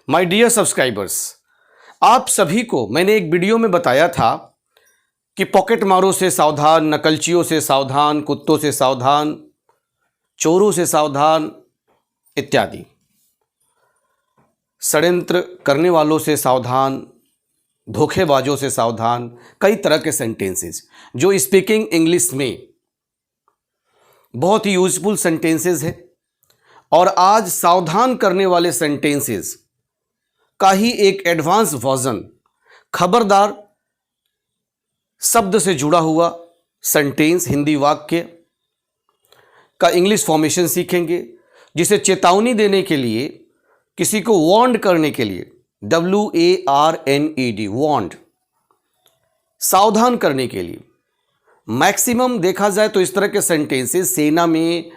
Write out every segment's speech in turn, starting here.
My dear subscribers, आप सभी को मैंने एक वीडियो में बताया था कि पॉकेट मारों से सावधान, नकलचियों से सावधान, कुत्तों से सावधान, चोरों से सावधान इत्यादि, षड्यंत्र करने वालों से सावधान, धोखेबाजों से सावधान, कई तरह के सेंटेंसेस जो स्पीकिंग इंग्लिश में बहुत ही यूजफुल सेंटेंसेस है। और आज सावधान करने वाले सेंटेंसेस का ही एक एडवांस वर्जन, खबरदार शब्द से जुड़ा हुआ सेंटेंस, हिंदी वाक्य का इंग्लिश फॉर्मेशन सीखेंगे, जिसे चेतावनी देने के लिए, किसी को वार्न करने के लिए, WARNED, वार्न्ड, सावधान करने के लिए। मैक्सिमम देखा जाए तो इस तरह के सेंटेंसेस सेना में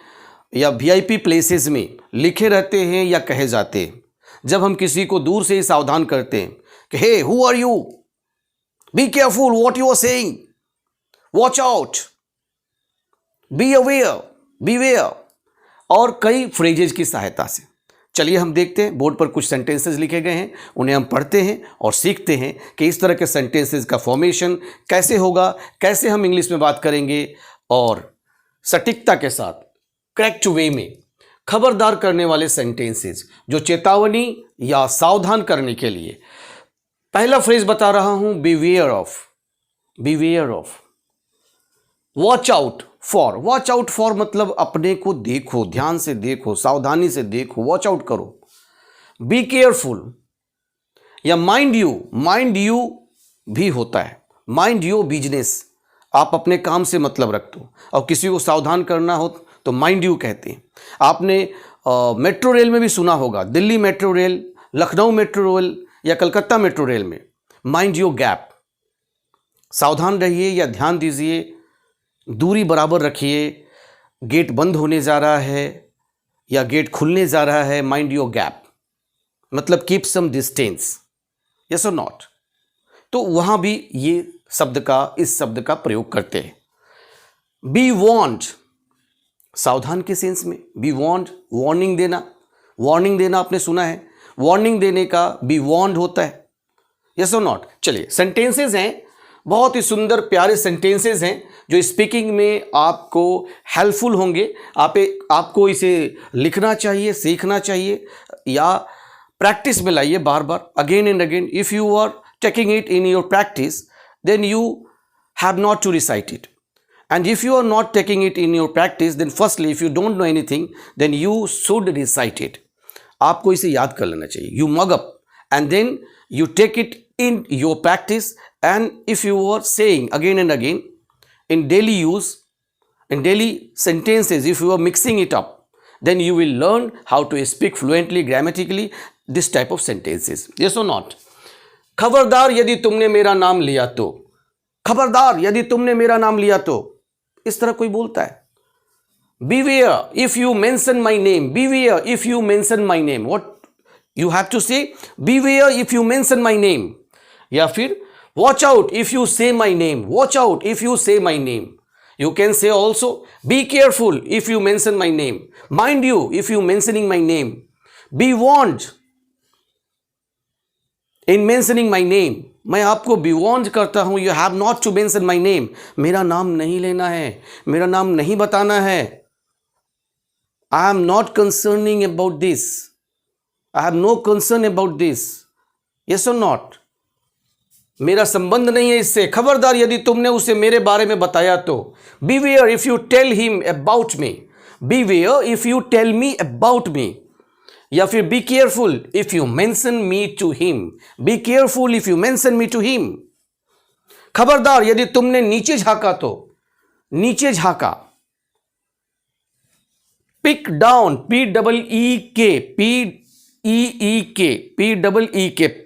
या VIP प्लेसेस में लिखे रहते हैं या कहे जाते हैं, जब हम किसी को दूर से ही सावधान करते हैं कि hey, who are you, be careful what you are saying, watch out, be aware, beware, और कई फ्रेजेज की सहायता से। चलिए हम देखते हैं, बोर्ड पर कुछ सेंटेंसेस लिखे गए हैं, उन्हें हम पढ़ते हैं और सीखते हैं कि इस तरह के सेंटेंसेस का फॉर्मेशन कैसे होगा, कैसे हम इंग्लिश में बात करेंगे और सटीकता के साथ करेक्ट वे में खबरदार करने वाले सेंटेंसेस जो चेतावनी या सावधान करने के लिए। पहला फ्रेज बता रहा हूं, beware of, beware of, watch out for. Watch out for मतलब अपने को देखो, ध्यान से देखो, सावधानी से देखो, वॉच आउट करो। बी केयरफुल या माइंड यू, माइंड यू भी होता है, माइंड योर बिजनेस, आप अपने काम से मतलब रख दो। और किसी को सावधान करना हो तो माइंड यू कहते हैं। आपने मेट्रो रेल में भी सुना होगा, Delhi metro rail, Lucknow metro rail या कलकत्ता मेट्रो रेल में, माइंड योर गैप, सावधान रहिए या ध्यान दीजिए, दूरी बराबर रखिए, गेट बंद होने जा रहा है या गेट खुलने जा रहा है, माइंड योर गैप मतलब कीप सम डिस्टेंस, यस और नॉट। तो वहाँ भी ये शब्द का, इस शब्द का प्रयोग करते हैं। बी वार्न्ड, सावधान के सेंस में, बी वार्न्ड, वार्निंग देना, वार्निंग देना आपने सुना है, वार्निंग देने का बी वार्न्ड होता है, यस और नॉट। चलिए, सेंटेंसेस हैं, बहुत ही सुंदर प्यारे सेंटेंसेस हैं जो स्पीकिंग में आपको हेल्पफुल होंगे। आपको इसे लिखना चाहिए, सीखना चाहिए या प्रैक्टिस में लाइए बार बार, again and again. If you are taking it in your practice, then you have not to recite it. And if you are not taking it in your practice, then firstly, if you don't know anything, then you should recite it. आपको इसे याद कर लेना चाहिए। You mug up and then you take it in your practice, and if you are saying again and again in daily use, in daily sentences, if you are mixing it up, then you will learn how to speak fluently, grammatically, this type of sentences. Yes or not? खबरदार यदि तुमने मेरा नाम लिया तो, खबरदार यदि तुमने मेरा नाम लिया तो, इस तरह कोई बोलता है। Beware if you mention my name, beware if you mention my name, what you have to say, beware if you mention my name, या फिर watch out if you say my name, watch out if you say my name. You can say also, be careful if you mention my name, mind you if you mentioning my name, be warned in mentioning my name, मैं आपको B warned करता हूं, you have not to mention my name, मेरा नाम नहीं लेना है, मेरा नाम नहीं बताना है। I am not concerning about this, I have no concern about this, yes और नॉट, मेरा संबंध नहीं है इससे। खबरदार यदि तुमने उसे मेरे बारे में बताया तो, beware if you tell him about me, beware if you tell me about me, या फिर be careful if you mention me to him, be careful if you mention me to him. खबरदार यदि तुमने नीचे झांका तो, नीचे झांका, peek down, PEEK,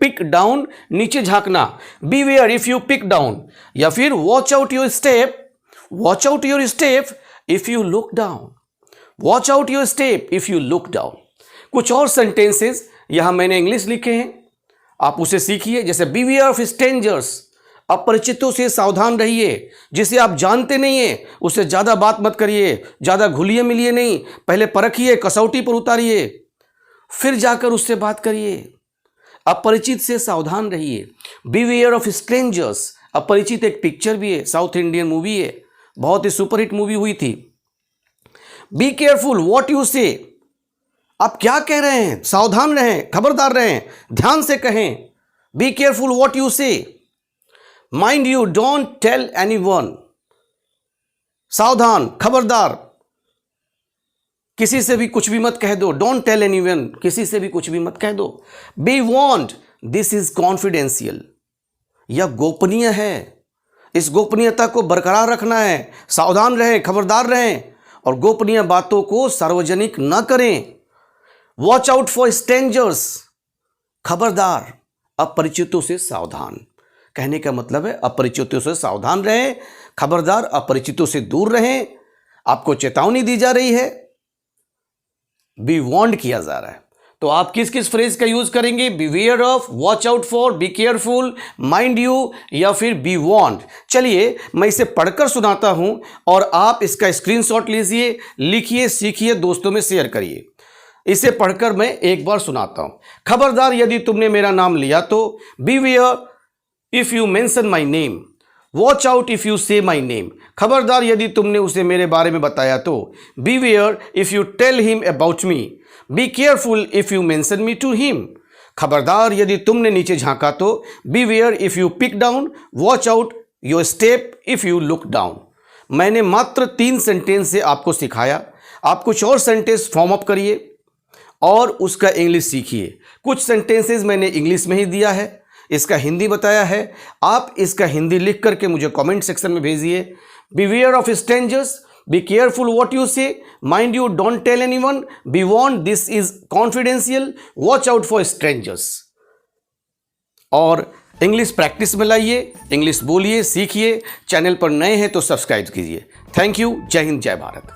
peek down, नीचे झांकना, beware if you pick down, या फिर watch out your step, watch out your step if you look down, watch out your step if you look down. कुछ और सेंटेंसेस यहां मैंने English लिखे हैं, आप उसे सीखिए। जैसे बीवेयर ऑफ स्ट्रेंजर्स, अपरिचितों से सावधान रहिए, जिसे आप जानते नहीं है उससे ज़्यादा बात मत करिए, ज़्यादा घुलिए मिलिए नहीं, पहले परखिए, कसौटी पर उतारिए, फिर जाकर उससे बात करिए। अपरिचित से सावधान रहिए। बीवेयर ऑफ स्ट्रेंजर्स, अपरिचित एक पिक्चर भी है, साउथ इंडियन मूवी है, बहुत ही सुपरहिट मूवी हुई थी। बी केयरफुल व्हाट यू से, आप क्या कह रहे हैं, सावधान रहें, खबरदार रहें, ध्यान से कहें। Be careful what you say. Mind you don't tell anyone, सावधान, खबरदार, किसी से भी कुछ भी मत कह दो। डोंट टेल एनीवन, किसी से भी कुछ भी मत कह दो। Be warned, this is confidential, यह गोपनीय है, इस गोपनीयता को बरकरार रखना है। सावधान रहें, खबरदार रहें और गोपनीय बातों को सार्वजनिक न करें। वॉच आउट फॉर स्ट्रेंजर्स, खबरदार, अपरिचितों से सावधान। कहने का मतलब है अपरिचितों से सावधान रहें, खबरदार, अपरिचितों से दूर रहें। आपको चेतावनी दी जा रही है, बी वार्न्ड किया जा रहा है। तो आप किस किस फ्रेज का यूज करेंगे? Beware of, watch out for, be careful, mind you या फिर बी वार्न्ड। चलिए मैं इसे पढ़कर सुनाता हूं और आप इसका स्क्रीनशॉट लीजिए, लिखिए, सीखिए, दोस्तों में शेयर करिए। इसे पढ़कर मैं एक बार सुनाता हूं। खबरदार यदि तुमने मेरा नाम लिया तो, beware if you mention my name, watch out if you से माई नेम। खबरदार यदि तुमने उसे मेरे बारे में बताया तो, beware if you tell him about me, be careful if you mention me to him. खबरदार यदि तुमने नीचे झांका तो, beware if you pick down, watch out your step if you look down. मैंने मात्र 3 सेंटेंस से आपको सिखाया, आप कुछ और सेंटेंस फॉर्म अप करिए और उसका इंग्लिश सीखिए। कुछ सेंटेंसेस मैंने इंग्लिश में ही दिया है, इसका हिंदी बताया है, आप इसका हिंदी लिख करके मुझे कमेंट सेक्शन में भेजिए। Beware of strangers, be careful what you say, mind you don't tell anyone, be warned this is confidential, watch out for strangers. और इंग्लिश प्रैक्टिस में लाइए, इंग्लिश बोलिए, सीखिए। चैनल पर नए हैं तो सब्सक्राइब कीजिए। Thank you. जय हिंद, जय भारत।